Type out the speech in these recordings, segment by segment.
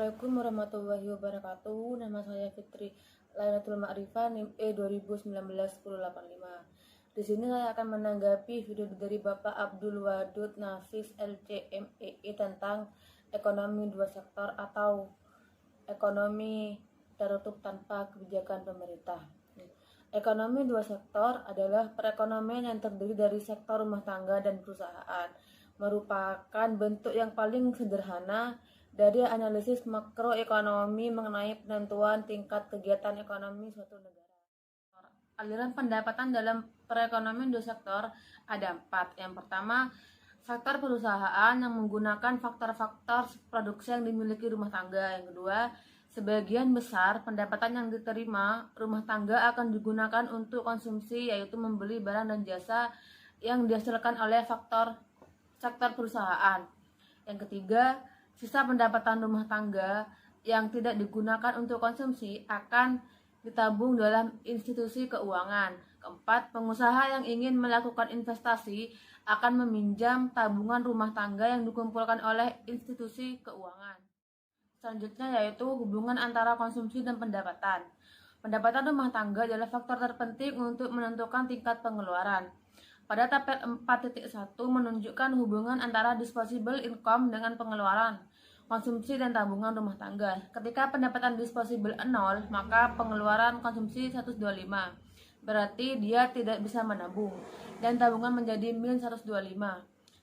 Assalamualaikum warahmatullahi wabarakatuh. Nama saya Fitri Lailatul Ma'rifah NIM E 2019-1085. Di sini saya akan menanggapi video dari Bapak Abdul Wadud Nafis LCMEI tentang ekonomi dua sektor atau ekonomi tertutup tanpa kebijakan pemerintah. Ekonomi dua sektor adalah perekonomian yang terdiri dari sektor rumah tangga dan perusahaan, merupakan bentuk yang paling sederhana dari analisis makroekonomi mengenai penentuan tingkat kegiatan ekonomi suatu negara. Aliran pendapatan dalam perekonomian dua sektor ada 4. Yang pertama, sektor perusahaan yang menggunakan faktor-faktor produksi yang dimiliki rumah tangga. Yang kedua, sebagian besar pendapatan yang diterima rumah tangga akan digunakan untuk konsumsi, yaitu membeli barang dan jasa yang dihasilkan oleh sektor perusahaan. Yang ketiga, sisa pendapatan rumah tangga yang tidak digunakan untuk konsumsi akan ditabung dalam institusi keuangan. Keempat, pengusaha yang ingin melakukan investasi akan meminjam tabungan rumah tangga yang dikumpulkan oleh institusi keuangan. Selanjutnya yaitu hubungan antara konsumsi dan pendapatan. Pendapatan rumah tangga adalah faktor terpenting untuk menentukan tingkat pengeluaran. Pada tabel 4.1 menunjukkan hubungan antara disposable income dengan pengeluaran, konsumsi dan tabungan rumah tangga. Ketika pendapatan disposable 0, maka pengeluaran konsumsi 125. Berarti dia tidak bisa menabung dan tabungan menjadi min 125.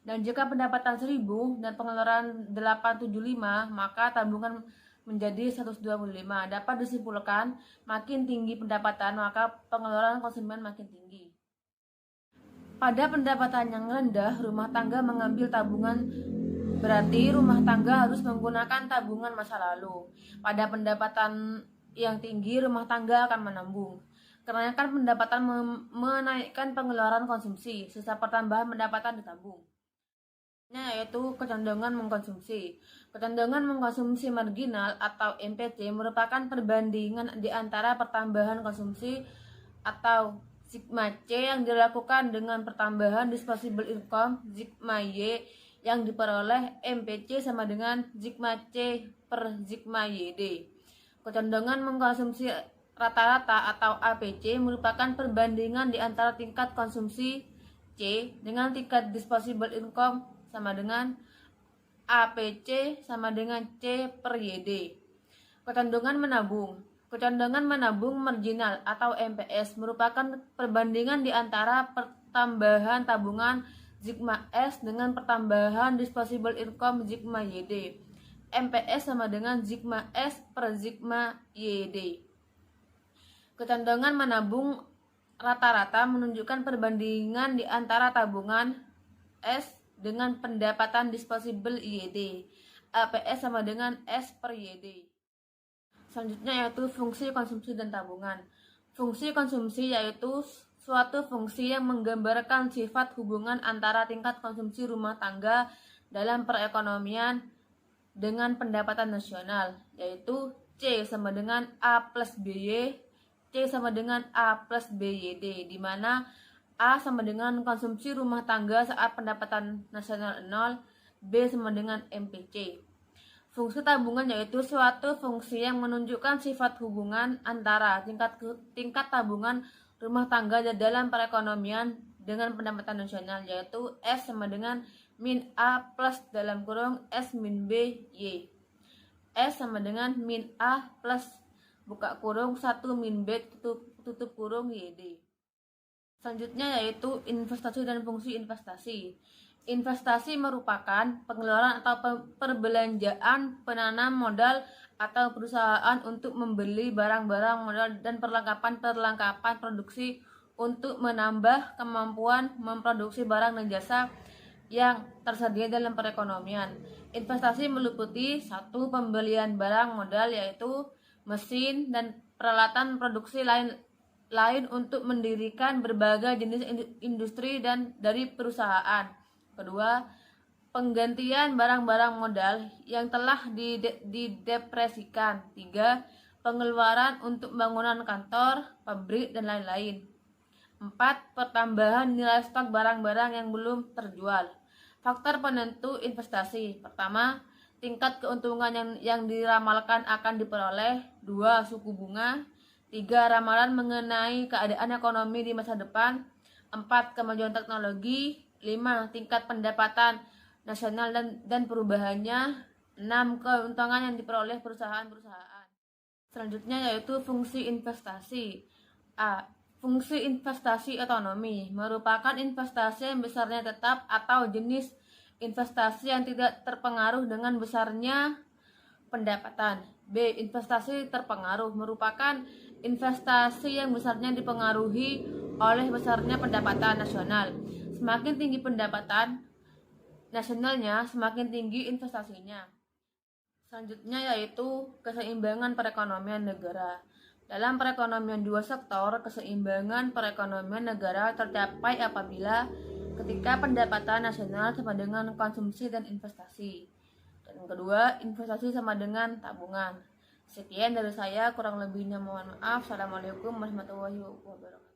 Dan jika pendapatan 1000 dan pengeluaran 875, maka tabungan menjadi 125. Dapat disimpulkan, makin tinggi pendapatan, maka pengeluaran konsumen makin tinggi. Pada pendapatan yang rendah, rumah tangga mengambil tabungan, berarti rumah tangga harus menggunakan tabungan masa lalu. Pada pendapatan yang tinggi, rumah tangga akan menabung. Kenaikan pendapatan menaikkan pengeluaran konsumsi, sisa pertambahan pendapatan ditabung. Yaitu kecenderungan mengkonsumsi. Kecenderungan mengkonsumsi marginal atau MPC merupakan perbandingan di antara pertambahan konsumsi atau sigma C yang dilakukan dengan pertambahan disposable income sigma Y yang diperoleh MPC sama dengan sigma C per sigma YD. Kecenderungan mengkonsumsi rata-rata atau APC merupakan perbandingan di antara tingkat konsumsi C dengan tingkat disposable income sama dengan APC sama dengan C per YD. Kecenderungan menabung. Kecenderungan menabung marginal atau MPS merupakan perbandingan di antara pertambahan tabungan sigma S dengan pertambahan disposable income sigma YD. MPS sama dengan sigma S per sigma YD. Kecenderungan menabung rata-rata menunjukkan perbandingan di antara tabungan S dengan pendapatan disposable YD. APS sama dengan S per YD. Selanjutnya yaitu fungsi konsumsi dan tabungan. Fungsi konsumsi yaitu suatu fungsi yang menggambarkan sifat hubungan antara tingkat konsumsi rumah tangga dalam perekonomian dengan pendapatan nasional, yaitu C sama dengan A plus BY, C sama dengan A plus BYD, di mana A sama dengan konsumsi rumah tangga saat pendapatan nasional 0, B sama dengan MPC. Fungsi tabungan yaitu suatu fungsi yang menunjukkan sifat hubungan antara tingkat tabungan rumah tangga dalam perekonomian dengan pendapatan nasional, yaitu S sama dengan min A plus dalam kurung S min B Y. S sama dengan min A plus buka kurung 1 min B tutup kurung YD. Selanjutnya yaitu investasi dan fungsi investasi. Investasi merupakan pengeluaran atau perbelanjaan penanam modal atau perusahaan untuk membeli barang-barang modal dan perlengkapan produksi untuk menambah kemampuan memproduksi barang dan jasa yang tersedia dalam perekonomian. Investasi meliputi 1. Pembelian barang modal yaitu mesin dan peralatan produksi lain untuk mendirikan berbagai jenis industri dan dari perusahaan. Kedua, penggantian barang-barang modal yang telah didepresikan. 3. Pengeluaran untuk bangunan kantor, pabrik, dan lain-lain. 4. Pertambahan nilai stok barang-barang yang belum terjual. Faktor penentu investasi. Pertama, tingkat keuntungan yang diramalkan akan diperoleh. 2. Suku bunga. 3. Ramalan mengenai keadaan ekonomi di masa depan. 4. Kemajuan teknologi. 5. Tingkat pendapatan nasional dan perubahannya. 6. Keuntungan yang diperoleh perusahaan-perusahaan. Selanjutnya yaitu fungsi investasi. A. Fungsi investasi otonomi merupakan investasi yang besarnya tetap atau jenis investasi yang tidak terpengaruh dengan besarnya pendapatan. B. Investasi terpengaruh merupakan investasi yang besarnya dipengaruhi oleh besarnya pendapatan nasional. Semakin tinggi pendapatan nasionalnya, semakin tinggi investasinya. Selanjutnya yaitu keseimbangan perekonomian negara. Dalam perekonomian dua sektor, keseimbangan perekonomian negara tercapai apabila ketika pendapatan nasional sama dengan konsumsi dan investasi. Dan kedua, investasi sama dengan tabungan. Sekian dari saya, kurang lebihnya mohon maaf. Assalamualaikum warahmatullahi wabarakatuh.